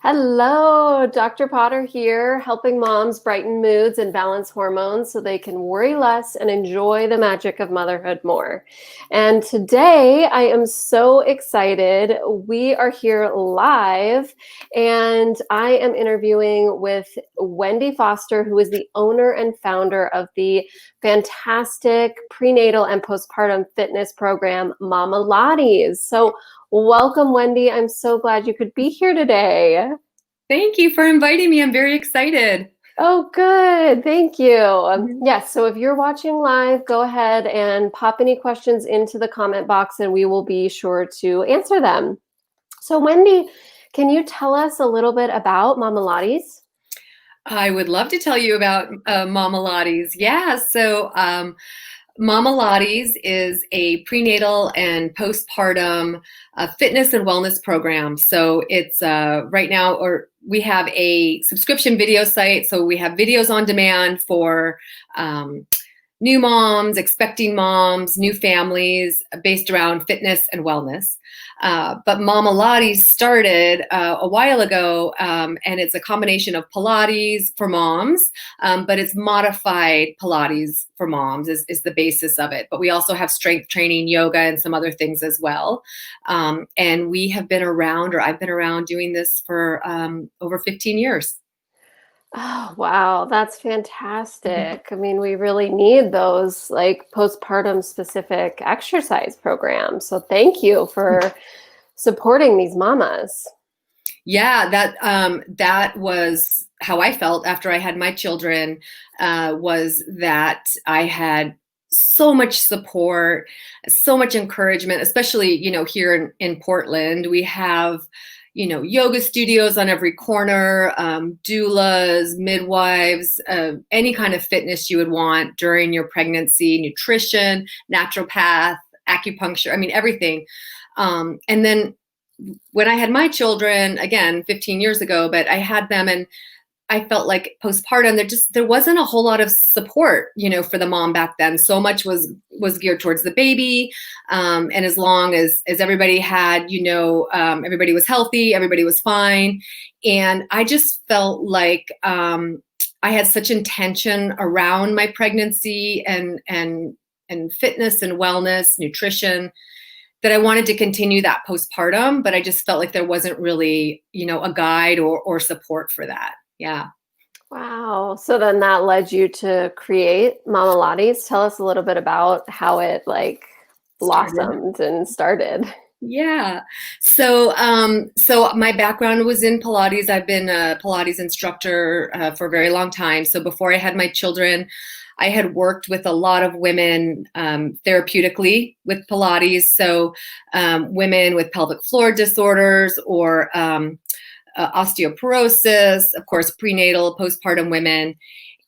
Hello, Dr. Potter here, helping moms brighten moods and balance hormones so they can worry less and enjoy the magic of motherhood more. And today I am so excited. We are here live, and I am interviewing with Wendy Foster, who is the owner and founder of the fantastic prenatal and postpartum fitness program, Mamalates. So welcome, Wendy. I'm so glad you could be here today. Thank you for inviting me. I'm very excited. Oh, good. Thank you. Mhm. Yes, so if you're watching live, go ahead and pop any questions into the comment box and we will be sure to answer them. So, Wendy, can you tell us a little bit about Mamalates? I would love to tell you about Mamalates. Yeah, Mamalates is a prenatal and postpartum fitness and wellness program. So it's right now, or we have a subscription video site. So we have videos on demand for new moms, expecting moms, new families based around fitness and wellness. But Mamalates started a while ago, and it's a combination of Pilates for moms, but it's modified Pilates for moms is the basis of it. But we also have strength training, yoga, and some other things as well. And we have been around, or I've been around doing this for over 15 years. Oh, wow, that's fantastic. I mean, we really need those like postpartum specific exercise programs. So, thank you for supporting these mamas. Yeah, that was how I felt after I had my children. Was that I had so much support, so much encouragement, especially here in Portland. We have yoga studios on every corner, doulas, midwives, any kind of fitness you would want during your pregnancy, nutrition, naturopath, acupuncture. I mean everything. And then when I had my children, again, 15 years ago, but I had them and I felt like postpartum, there wasn't a whole lot of support, for the mom back then. So much was geared towards the baby. And as long as everybody had, everybody was healthy, everybody was fine. And I just felt like I had such intention around my pregnancy and fitness and wellness, nutrition, that I wanted to continue that postpartum, but I just felt like there wasn't really, a guide or support for that. Yeah. Wow. So then that led you to create Mama Lottie's. Tell us a little bit about how it like Started. blossomed and started. Yeah. So my background was in Pilates. I've been a Pilates instructor for a very long time. So before I had my children, I had worked with a lot of women therapeutically with Pilates. So women with pelvic floor disorders or osteoporosis, of course, prenatal, postpartum women.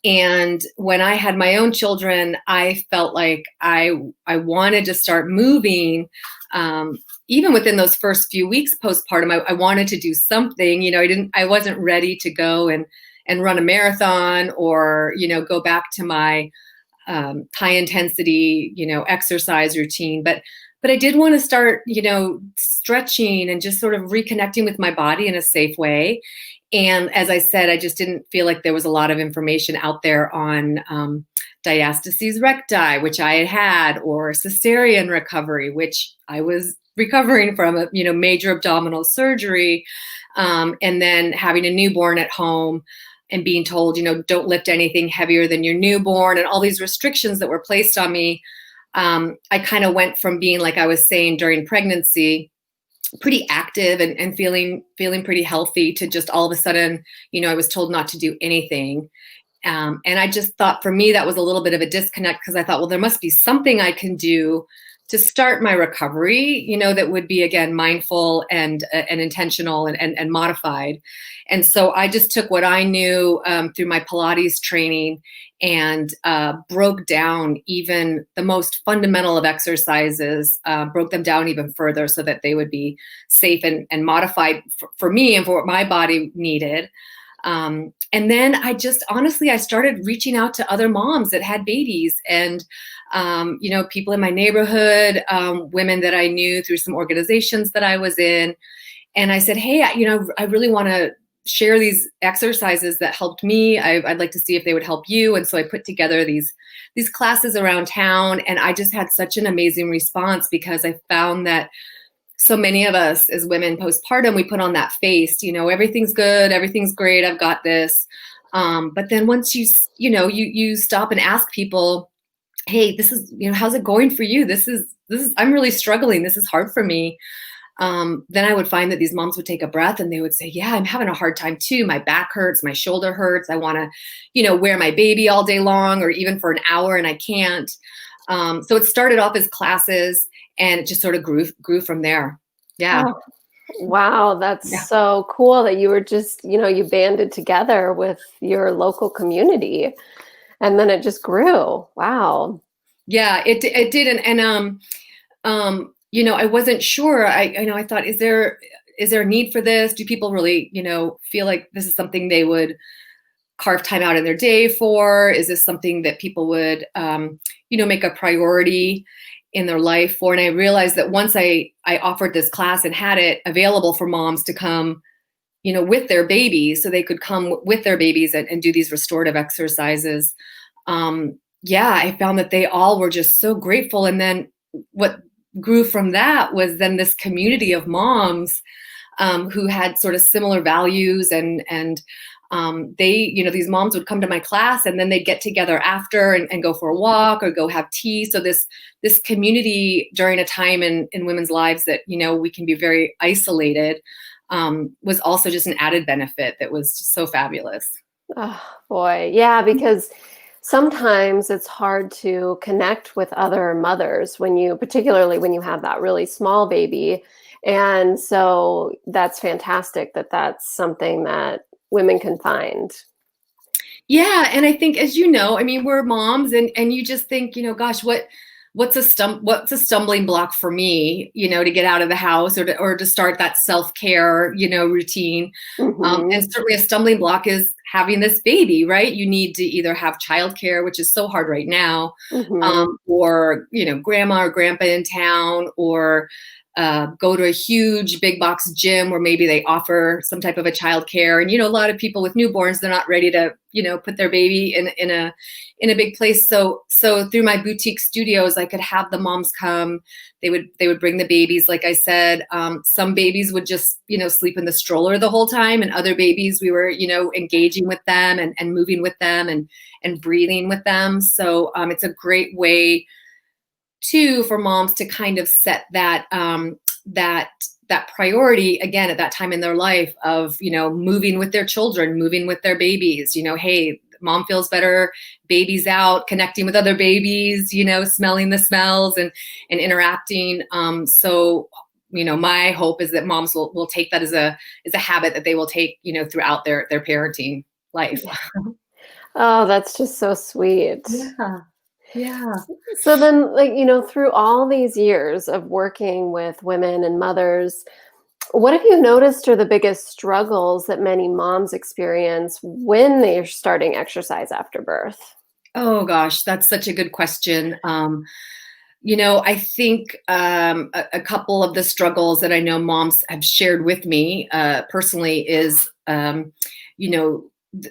And when I had my own children, I felt like I wanted to start moving. Even within those first few weeks postpartum, I wanted to do something. I wasn't ready to go and run a marathon or go back to my high intensity exercise routine, but I did want to start stretching and just sort of reconnecting with my body in a safe way. And as I said, I just didn't feel like there was a lot of information out there on diastasis recti, which I had, or cesarean recovery, which I was recovering from a major abdominal surgery, and then having a newborn at home and being told, don't lift anything heavier than your newborn, and all these restrictions that were placed on me. I kind of went from being, like I was saying, during pregnancy, pretty active and feeling pretty healthy, to just all of a sudden, I was told not to do anything. And I just thought, for me, that was a little bit of a disconnect, because I thought, well, there must be something I can do to start my recovery, that would be, again, mindful and intentional and modified. And so I just took what I knew through my Pilates training and broke down even the most fundamental of exercises, broke them down even further so that they would be safe and modified for me and for what my body needed. And then I started reaching out to other moms that had babies, and people in my neighborhood, women that I knew through some organizations that I was in. And I said, hey, I really want to share these exercises that helped me. I'd like to see if they would help you. And so I put together these classes around town, and I just had such an amazing response because I found that so many of us as women postpartum, we put on that face, everything's good, everything's great, I've got this. But then once you stop and ask people, hey, this is, how's it going for you? This is, I'm really struggling. This is hard for me. Then I would find that these moms would take a breath and they would say, yeah, I'm having a hard time too. My back hurts, my shoulder hurts. I want to, wear my baby all day long or even for an hour and I can't. So it started off as classes and it just sort of grew from there. Yeah. Oh, wow. That's so cool that you were just, you banded together with your local community and then it just grew. Wow. Yeah, it did. And I wasn't sure. I thought, is there a need for this? Do people really, feel like this is something they would carve time out in their day for? Is this something that people would, make a priority in their life for? And I realized that once I offered this class and had it available for moms to come, with their babies, so they could come with their babies and do these restorative exercises. I found that they all were just so grateful. And then what grew from that was then this community of moms who had sort of similar values and they, these moms would come to my class and then they'd get together after and go for a walk or go have tea. So this community during a time in women's lives that, we can be very isolated was also just an added benefit that was just so fabulous. Oh boy. Yeah, because sometimes it's hard to connect with other mothers particularly when you have that really small baby. And so that's fantastic that that's something that women can find. Yeah. And I think, as we're moms and you just think, gosh, what's a stumbling block for me, to get out of the house or to start that self-care, routine. Mm-hmm. And certainly a stumbling block is having this baby, right? You need to either have childcare, which is so hard right now, Mm-hmm. or, grandma or grandpa in town, or go to a huge big box gym where maybe they offer some type of a childcare. And, a lot of people with newborns, they're not ready to, put their baby in a big place. So through my boutique studios, I could have the moms come. They would bring the babies. Like I said, some babies would just, sleep in the stroller the whole time. And other babies, we were, engaging with them and moving with them and breathing with them. So it's a great way too for moms to kind of set that that priority again at that time in their life of moving with their children, moving with their babies. Hey, mom feels better, baby's out, connecting with other babies, smelling the smells and interacting. So my hope is that moms will take that as a habit that they will take throughout their parenting life. Oh, that's just so sweet. Yeah. Yeah. So then, through all these years of working with women and mothers, what have you noticed are the biggest struggles that many moms experience when they're starting exercise after birth? Oh gosh, that's such a good question. I think a couple of the struggles that I know moms have shared with me personally is,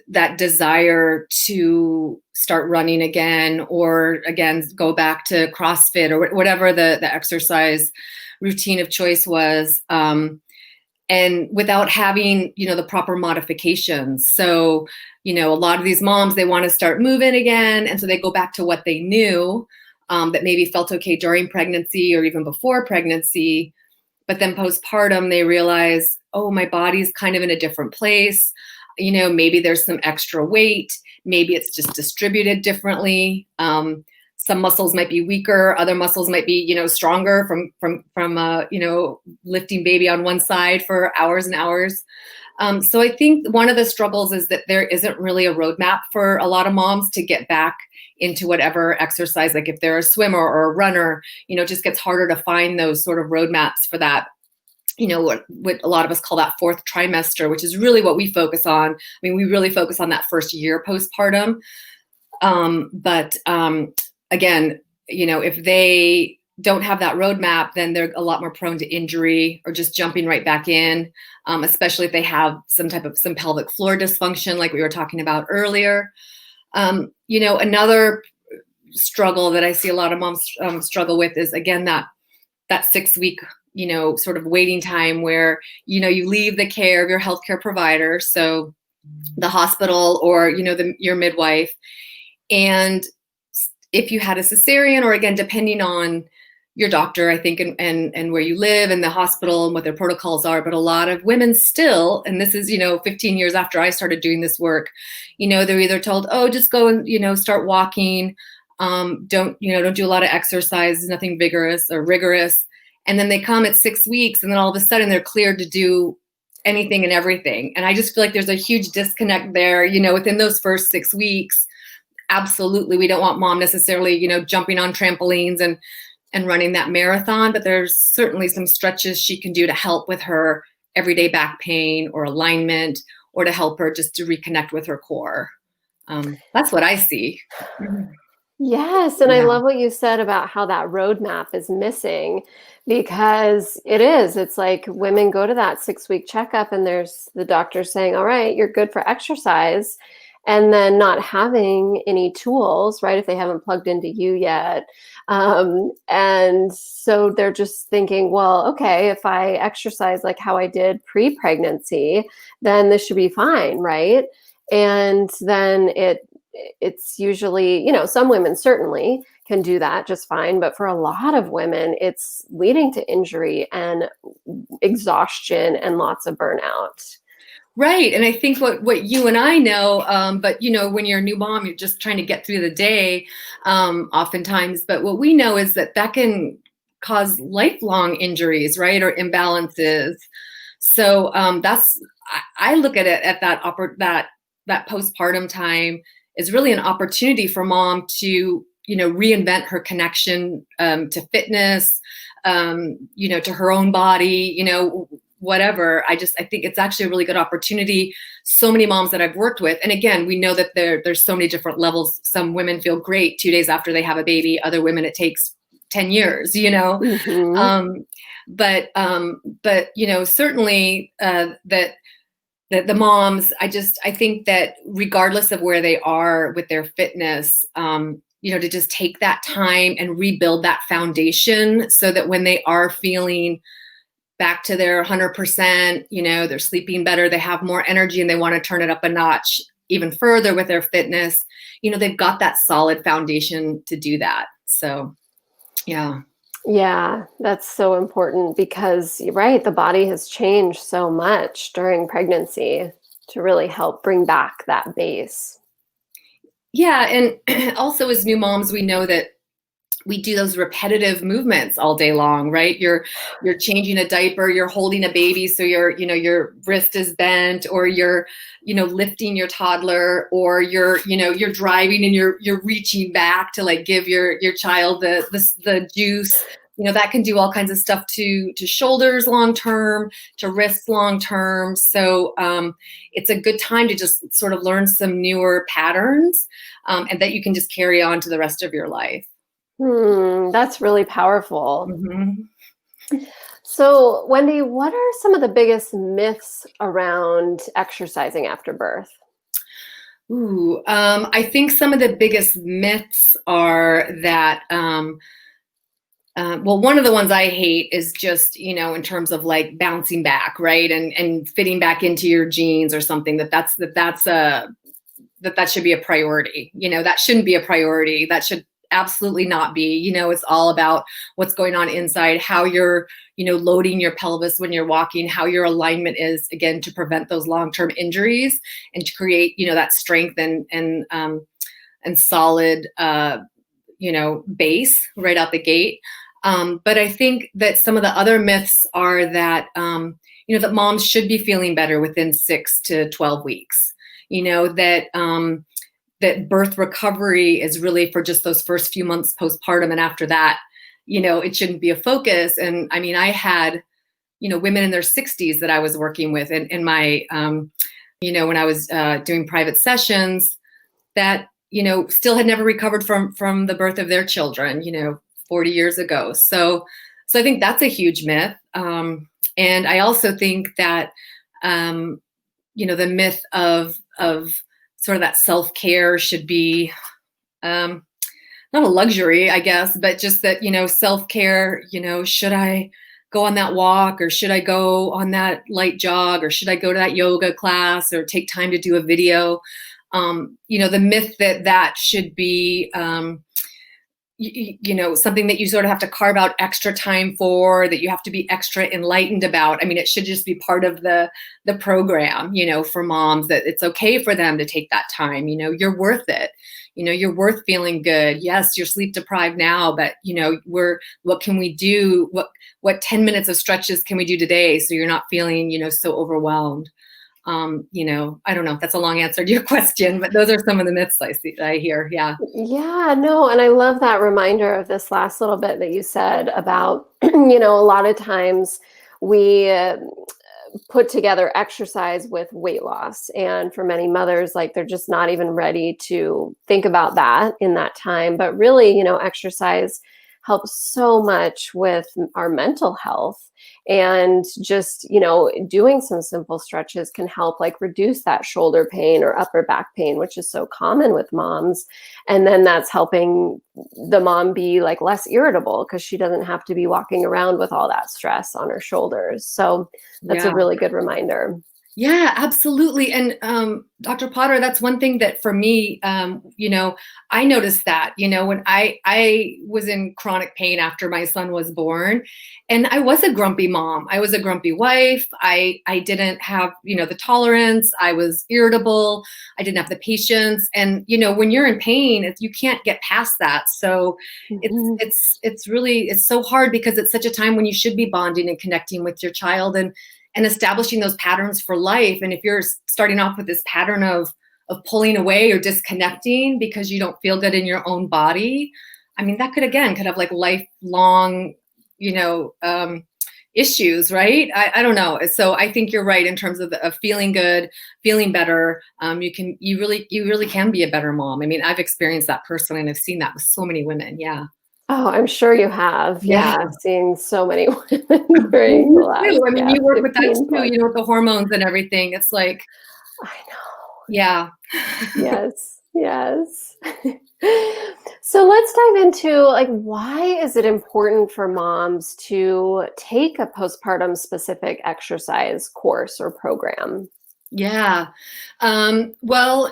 that desire to start running again, or again, go back to CrossFit or whatever the exercise routine of choice was. And without having, the proper modifications. So, a lot of these moms, they want to start moving again. And so they go back to what they knew that maybe felt okay during pregnancy or even before pregnancy. But then postpartum, they realize, oh, my body's kind of in a different place. Maybe there's some extra weight. Maybe it's just distributed differently. Some muscles might be weaker. Other muscles might be, stronger from lifting baby on one side for hours and hours. So I think one of the struggles is that there isn't really a roadmap for a lot of moms to get back into whatever exercise. Like if they're a swimmer or a runner, it just gets harder to find those sort of roadmaps for that. What a lot of us call that fourth trimester, which is really what we focus on. We really focus on that first year postpartum. But again, if they don't have that roadmap, then they're a lot more prone to injury or just jumping right back in, especially if they have some pelvic floor dysfunction, like we were talking about earlier. Another struggle that I see a lot of moms struggle with is, again, that 6 week, sort of waiting time where, you leave the care of your healthcare provider, so the hospital or, your midwife. And if you had a cesarean, or again, depending on your doctor, I think, and where you live and the hospital and what their protocols are, but a lot of women still, and this is, 15 years after I started doing this work, they're either told, oh, just go and, start walking. Don't do a lot of exercise, nothing vigorous or rigorous. And then they come at 6 weeks and then all of a sudden they're cleared to do anything and everything. And I just feel like there's a huge disconnect there, within those first 6 weeks. Absolutely. We don't want mom necessarily, jumping on trampolines and running that marathon, but there's certainly some stretches she can do to help with her everyday back pain or alignment, or to help her just to reconnect with her core. That's what I see. Yes, and I love what you said about how that roadmap is missing, because it's like women go to that 6 week checkup and there's the doctor saying, all right, you're good for exercise, and then not having any tools, right, if they haven't plugged into you yet. And so they're just thinking, well, okay, if I exercise like how I did pre-pregnancy, then this should be fine, right? And then it's usually, some women certainly can do that just fine, but for a lot of women, it's leading to injury and exhaustion and lots of burnout. Right. And I think what you and I know, but when you're a new mom, you're just trying to get through the day, oftentimes. But what we know is that can cause lifelong injuries, right, or imbalances. So I look at it at that postpartum time is really an opportunity for mom to reinvent her connection to fitness, to her own body, whatever. I think it's actually a really good opportunity. So many moms that I've worked with, and again, we know that there's so many different levels. Some women feel great 2 days after they have a baby. Other women, it takes 10 years, Mm-hmm. But certainly that the moms, I think that regardless of where they are with their fitness, to just take that time and rebuild that foundation so that when they are feeling back to their 100%, they're sleeping better, they have more energy, and they want to turn it up a notch even further with their fitness, they've got that solid foundation to do that. So, yeah. Yeah, that's so important, because you're right, the body has changed so much during pregnancy to really help bring back that base. Yeah. And also as new moms, we know that we do those repetitive movements all day long, right? You're changing a diaper, you're holding a baby, so your wrist is bent, or you're lifting your toddler, or you're driving and you're reaching back to like give your child the juice. That can do all kinds of stuff to shoulders long term, to wrists long term. So it's a good time to just sort of learn some newer patterns, and that you can just carry on to the rest of your life. That's really powerful. Mm-hmm. So, Wendy, what are some of the biggest myths around exercising after birth? I think some of the biggest myths are that, one of the ones I hate is just, in terms of like bouncing back, right, and fitting back into your jeans or something. That should be a priority. That shouldn't be a priority. That should absolutely not be. It's all about what's going on inside, how you're, loading your pelvis when you're walking, how your alignment is, again, to prevent those long-term injuries and to create, that strength and solid, base right out the gate. But I think that some of the other myths are that, that moms should be feeling better within 6 to 12 weeks, that birth recovery is really for just those first few months postpartum. And after that, it shouldn't be a focus. And I mean, I had, women in their 60s that I was working with in my, when I was doing private sessions that, still had never recovered from the birth of their children, 40 years ago. So I think that's a huge myth. And I also think that, the myth of sort of that self-care should be, not a luxury, I guess, but just that, self-care, should I go on that walk, or should I go on that light jog, or should I go to that yoga class, or take time to do a video? The myth that should be, something that you sort of have to carve out extra time for, that you have to be extra enlightened about. I mean, it should just be part of the program, for moms, that it's okay for them to take that time. You're worth it. You're worth feeling good. Yes, you're sleep deprived now, but what can we do? What 10 minutes of stretches can we do today so you're not feeling, so overwhelmed? I don't know if that's a long answer to your question, but those are some of the myths I hear. Yeah. Yeah, no, and I love that reminder of this last little bit that you said about, a lot of times we put together exercise with weight loss. And for many mothers, like they're just not even ready to think about that in that time. But really, exercise helps so much with our mental health. And just, doing some simple stretches can help like reduce that shoulder pain or upper back pain, which is so common with moms. And then that's helping the mom be like less irritable because she doesn't have to be walking around with all that stress on her shoulders. So that's a really good reminder. Yeah, absolutely. And Dr. Potter, that's one thing that for me, I noticed that, when I was in chronic pain after my son was born, and I was a grumpy mom. I was a grumpy wife. I didn't have, the tolerance. I was irritable. I didn't have the patience. And, when you're in pain, you can't get past that. So it's so hard because it's such a time when you should be bonding and connecting with your child and establishing those patterns for life. And if you're starting off with this pattern of pulling away or disconnecting because you don't feel good in your own body, I mean, that could have like lifelong, issues, right? I don't know. So I think you're right in terms of feeling good, feeling better. You really can be a better mom. I mean, I've experienced that personally, and I've seen that with so many women. Yeah. Oh, I'm sure you have. Yeah. Yeah, seeing so many women during the last, I mean, you work with that 15 too, plus. with the hormones and everything. It's like, I know. yeah. Yes, yes. So let's dive into like, why is it important for moms to take a postpartum specific exercise course or program? Yeah. Well,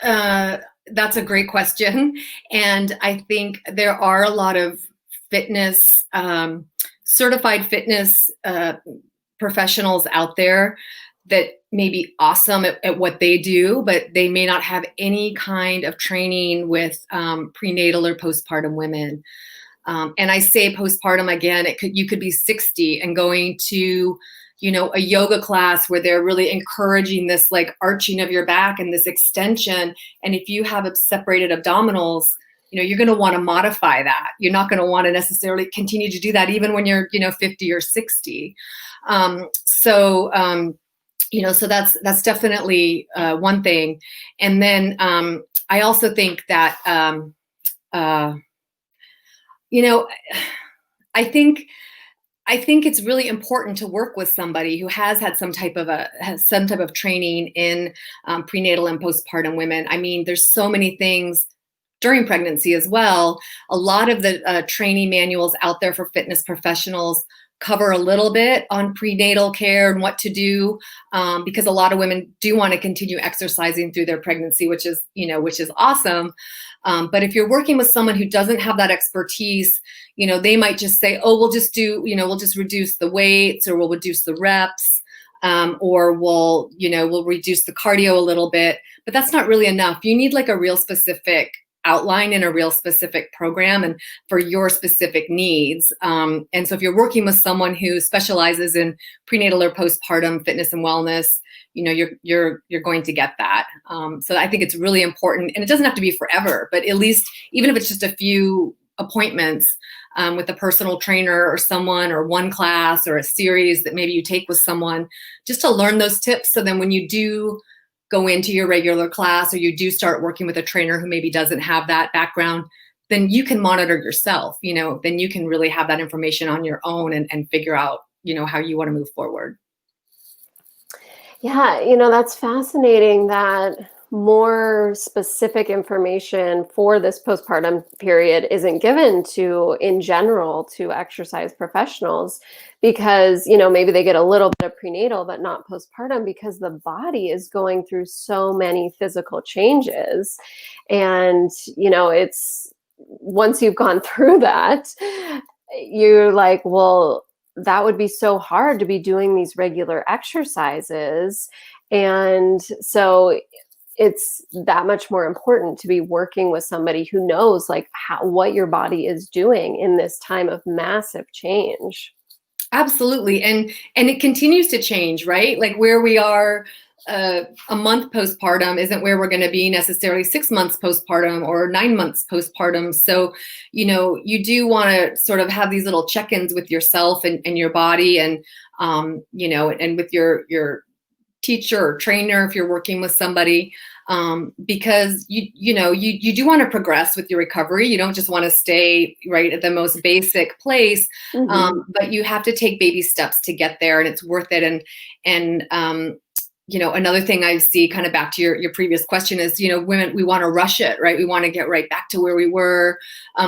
that's a great question. And I think there are a lot of fitness, certified fitness professionals out there that may be awesome at what they do, but they may not have any kind of training with prenatal or postpartum women. And I say postpartum again, you could be 60 and going to, a yoga class where they're really encouraging this like arching of your back and this extension. And if you have separated abdominals, you're going to want to modify that. You're not going to want to necessarily continue to do that even when you're, 50 or 60. So that's definitely one thing. And then I also think that, I think it's really important to work with somebody who has had some type of training in prenatal and postpartum women. I mean, there's so many things during pregnancy as well. A lot of the training manuals out there for fitness professionals cover a little bit on prenatal care and what to do, because a lot of women do want to continue exercising through their pregnancy, which is awesome. But if you're working with someone who doesn't have that expertise, they might just say, oh, we'll just reduce the weights, or we'll reduce the reps, or we'll reduce the cardio a little bit, but that's not really enough. You need like a real specific outline in a real specific program and for your specific needs. And so if you're working with someone who specializes in prenatal or postpartum fitness and wellness, you're going to get that. So I think it's really important, and it doesn't have to be forever, but at least even if it's just a few appointments with a personal trainer or someone, or one class or a series that maybe you take with someone, just to learn those tips. So then when you do go into your regular class, or you do start working with a trainer who maybe doesn't have that background, then you can monitor yourself, then you can really have that information on your own and figure out, how you want to move forward. Yeah, that's fascinating that more specific information for this postpartum period isn't given to, in general, to exercise professionals because, maybe they get a little bit of prenatal, but not postpartum because the body is going through so many physical changes. And, it's once you've gone through that, you're like, well, that would be so hard to be doing these regular exercises. And so it's that much more important to be working with somebody who knows like what your body is doing in this time of massive change. Absolutely. And it continues to change, right? Like where we are a month postpartum isn't where we're going to be necessarily 6 months postpartum or 9 months postpartum. So, you do want to sort of have these little check-ins with yourself and your body and, and with your teacher or trainer if you're working with somebody, because you do want to progress with your recovery. You don't just want to stay right at the most basic place, but you have to take baby steps to get there, and it's worth it. And another thing I see, kind of back to your previous question, is women, we want to rush it, right? We want to get right back to where we were,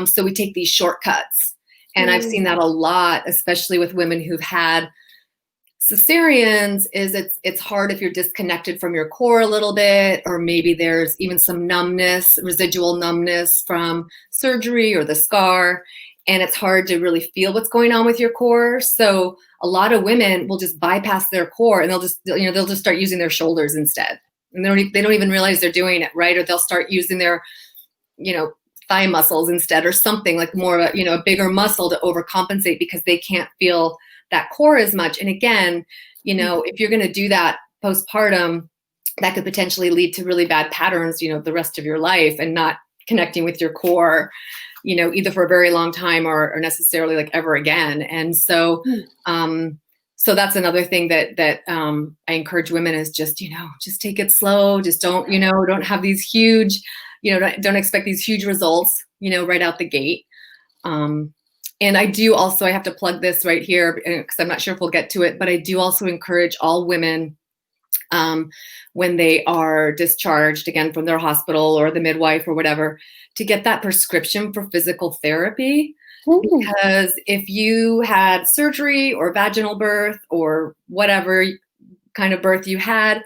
so we take these shortcuts, and I've seen that a lot, especially with women who've had cesareans. Is it's hard if you're disconnected from your core a little bit, or maybe there's even some numbness, residual numbness from surgery or the scar, and it's hard to really feel what's going on with your core. So a lot of women will just bypass their core and they'll just start using their shoulders instead, and they don't even realize they're doing it, right? Or they'll start using their thigh muscles instead, or something like more of a bigger muscle to overcompensate because they can't feel that core as much. And again, if you're going to do that postpartum, that could potentially lead to really bad patterns, the rest of your life, and not connecting with your core, either for a very long time or necessarily like ever again. And so, so that's another thing that I encourage women is just take it slow. Just don't have these huge, don't expect these huge results, right out the gate. And I do also, I have to plug this right here because I'm not sure if we'll get to it, but I do also encourage all women, when they are discharged again from their hospital or the midwife or whatever, to get that prescription for physical therapy. Because if you had surgery or vaginal birth or whatever kind of birth you had,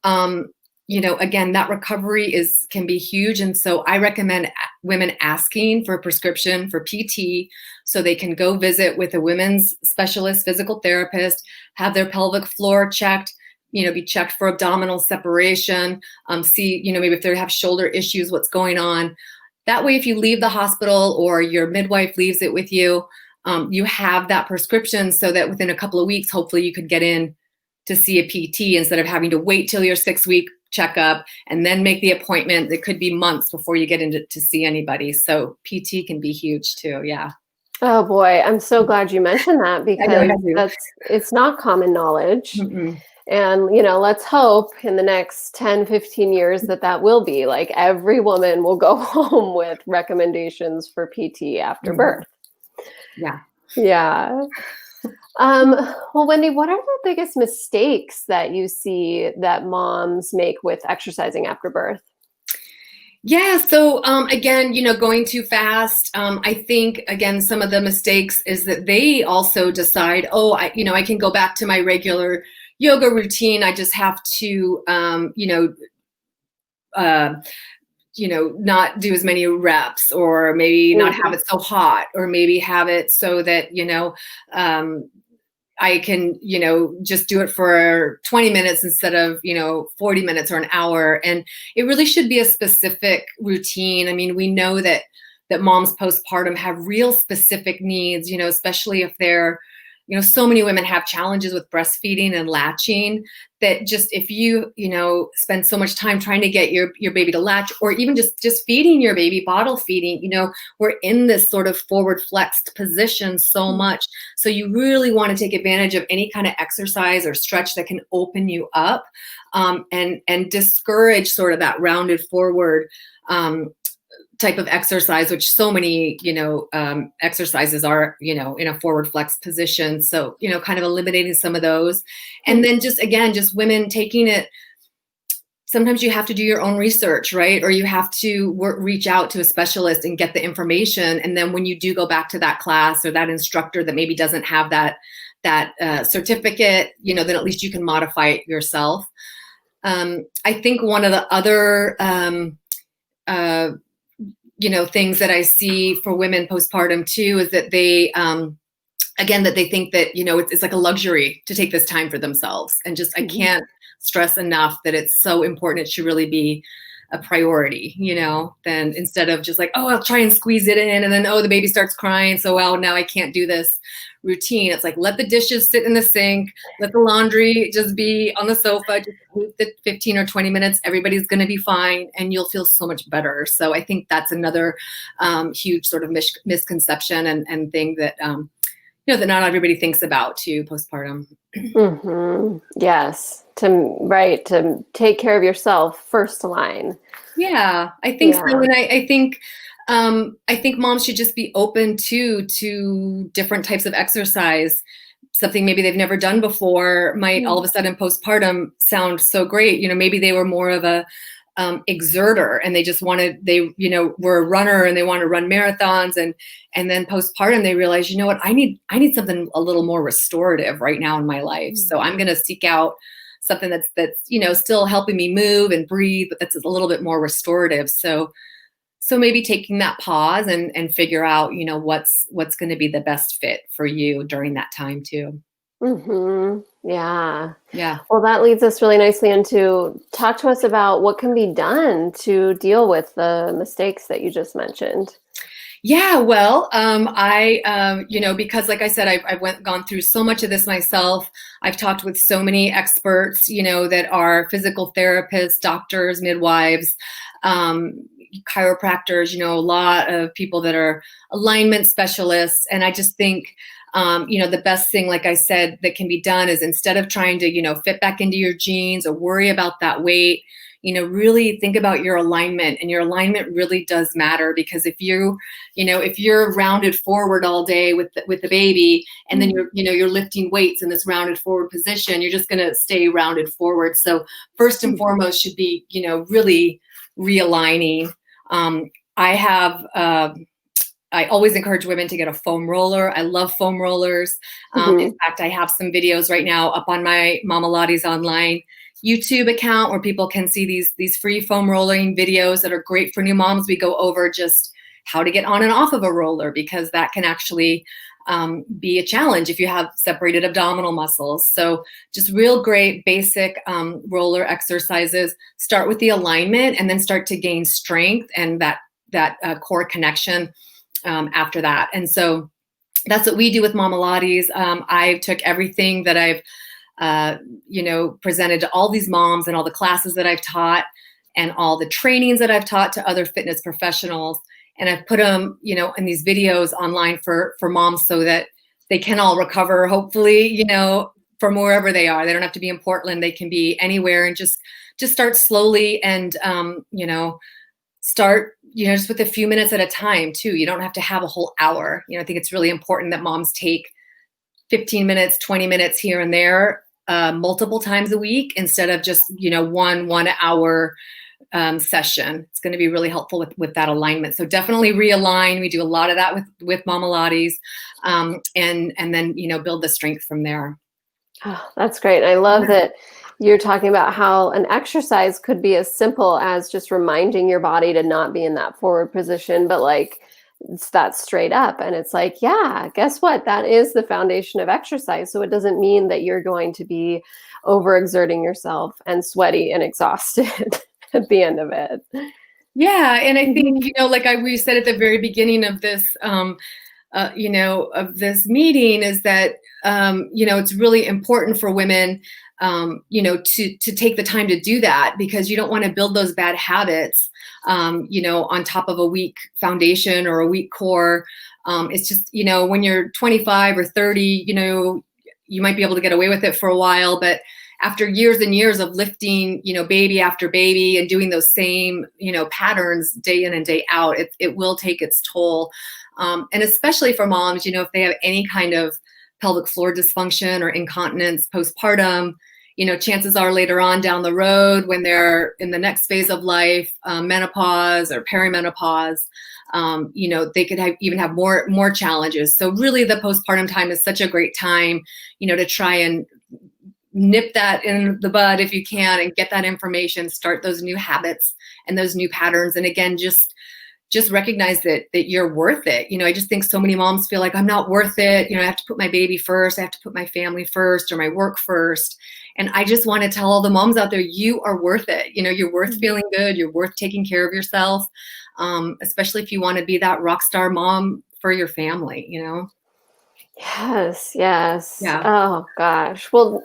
again, that recovery can be huge. And so I recommend women asking for a prescription for PT so they can go visit with a women's specialist physical therapist, have their pelvic floor checked, be checked for abdominal separation, see, maybe if they have shoulder issues, what's going on. That way, if you leave the hospital or your midwife leaves it with you, you have that prescription so that within a couple of weeks, hopefully you could get in to see a PT instead of having to wait till your 6-week checkup and then make the appointment. It could be months before you get into to see anybody. So PT can be huge too. Yeah. Oh boy, I'm so glad you mentioned that because it's not common knowledge. Mm-mm. And, let's hope in the next 10, 15 years that will be like every woman will go home with recommendations for PT after birth. Yeah. Yeah. Well, Wendy, what are the biggest mistakes that you see that moms make with exercising after birth? Yeah. So again, going too fast. I think again, some of the mistakes is that they also decide, oh, I can go back to my regular yoga routine. I just have to, not do as many reps, or maybe not have it so hot, or maybe have it so that, I can, just do it for 20 minutes instead of, 40 minutes or an hour. And it really should be a specific routine. I mean, we know that moms postpartum have real specific needs, especially if they're, so many women have challenges with breastfeeding and latching, that just if you, spend so much time trying to get your baby to latch, or even just feeding your baby, bottle feeding, we're in this sort of forward flexed position so much. So you really want to take advantage of any kind of exercise or stretch that can open you up, and discourage sort of that rounded forward type of exercise, which so many, exercises are, in a forward flex position. So, kind of eliminating some of those. And then just, again, just women taking it. Sometimes you have to do your own research, right? Or you have to reach out to a specialist and get the information. And then when you do go back to that class or that instructor that maybe doesn't have that certificate, then at least you can modify it yourself. I think one of the other, things that I see for women postpartum too is that they, again, that they think that, it's like a luxury to take this time for themselves. And just, I can't stress enough that it's so important. It should really be a priority, then instead of just like, oh, I'll try and squeeze it in. And then, oh, the baby starts crying. So, well, now I can't do this routine. It's like, let the dishes sit in the sink, let the laundry just be on the sofa, just wait the 15 or 20 minutes, everybody's going to be fine and you'll feel so much better. So I think that's another huge sort of misconception and thing that, that not everybody thinks about too postpartum. Yes. To take care of yourself first line. Yeah, I think so. And I think moms should just be open to different types of exercise. Something maybe they've never done before might all of a sudden postpartum sound so great. Maybe they were more of a exerter and were a runner and they want to run marathons and then postpartum they realize, what, I need something a little more restorative right now in my life. So I'm going to seek out something that's still helping me move and breathe, but that's a little bit more restorative. So maybe taking that pause and figure out, what's going to be the best fit for you during that time too. Yeah. Yeah. Well, that leads us really nicely into talk to us about what can be done to deal with the mistakes that you just mentioned. Yeah, well, because like I said, I've gone through so much of this myself. I've talked with so many experts, that are physical therapists, doctors, midwives, chiropractors, a lot of people that are alignment specialists. And I just think, the best thing, like I said, that can be done is instead of trying to, fit back into your jeans or worry about that weight, really think about your alignment, and your alignment really does matter because if you're rounded forward all day with the baby and then you're lifting weights in this rounded forward position, you're just going to stay rounded forward. So first and foremost should be, really realigning. I always encourage women to get a foam roller. I love foam rollers. In fact, I have some videos right now up on my Mamalates online YouTube account where people can see these free foam rolling videos that are great for new moms. We go over just how to get on and off of a roller because that can actually be a challenge if you have separated abdominal muscles. So just real great basic roller exercises. Start with the alignment and then start to gain strength and that core connection after that. And so that's what we do with Mamalates. I took everything that I've presented to all these moms and all the classes that I've taught and all the trainings that I've taught to other fitness professionals. And I've put them, in these videos online for moms so that they can all recover, hopefully, from wherever they are. They don't have to be in Portland. They can be anywhere and just start slowly and, start, just with a few minutes at a time too. You don't have to have a whole hour. I think it's really important that moms take 15 minutes, 20 minutes here and there, multiple times a week instead of just, 1 hour session. It's going to be really helpful with that alignment. So definitely realign. We do a lot of that with Mamalates, and then, build the strength from there. Oh, that's great. I love that you're talking about how an exercise could be as simple as just reminding your body to not be in that forward position, but like it's that straight up. And it's like, yeah, guess what? That is the foundation of exercise. So it doesn't mean that you're going to be overexerting yourself and sweaty and exhausted at the end of it. Yeah. And I think, like we said at the very beginning of this, of this meeting is that, it's really important for women, to take the time to do that because you don't want to build those bad habits, on top of a weak foundation or a weak core. It's just, when you're 25 or 30, you might be able to get away with it for a while, but after years and years of lifting, baby after baby and doing those same, patterns day in and day out, it will take its toll. And especially for moms, if they have any kind of pelvic floor dysfunction or incontinence postpartum, chances are later on down the road when they're in the next phase of life, menopause or perimenopause, they could even have more challenges. So really the postpartum time is such a great time, to try and nip that in the bud if you can and get that information, start those new habits and those new patterns. And again, just recognize that you're worth it. I just think so many moms feel like I'm not worth it. I have to put my baby first. I have to put my family first or my work first. And I just want to tell all the moms out there, you are worth it. You're worth feeling good. You're worth taking care of yourself, especially if you want to be that rock star mom for your family, Yes, yes. Yeah. Oh gosh. Well,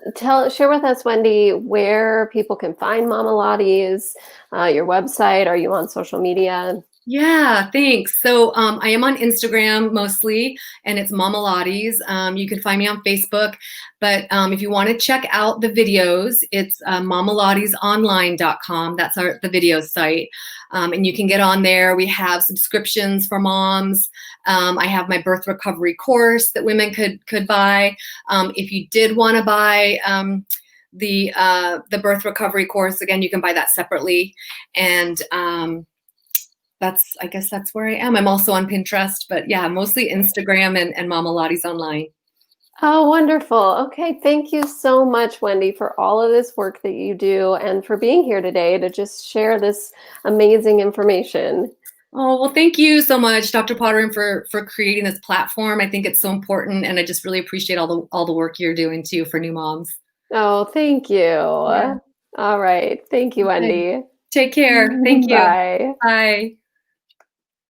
share with us, Wendy, where people can find Mamalates, your website. Are you on social media? Yeah, thanks. So I am on Instagram mostly, and it's Mamalates. You can find me on Facebook, but if you want to check out the videos, it's mamalatesonline.com. That's the video site, and you can get on there. We have subscriptions for moms. I have my birth recovery course that women could buy. If you did want to buy the birth recovery course, again, you can buy that separately, and I guess that's where I am. I'm also on Pinterest, but yeah, mostly Instagram and Mamalates online. Oh, wonderful. Okay. Thank you so much, Wendy, for all of this work that you do and for being here today to just share this amazing information. Oh, well, thank you so much, Dr. Pottering, for creating this platform. I think it's so important, and I just really appreciate all the work you're doing too for new moms. Oh, thank you. Yeah. All right. Thank you, Okay. Wendy. Take care. Thank you. Bye. Bye.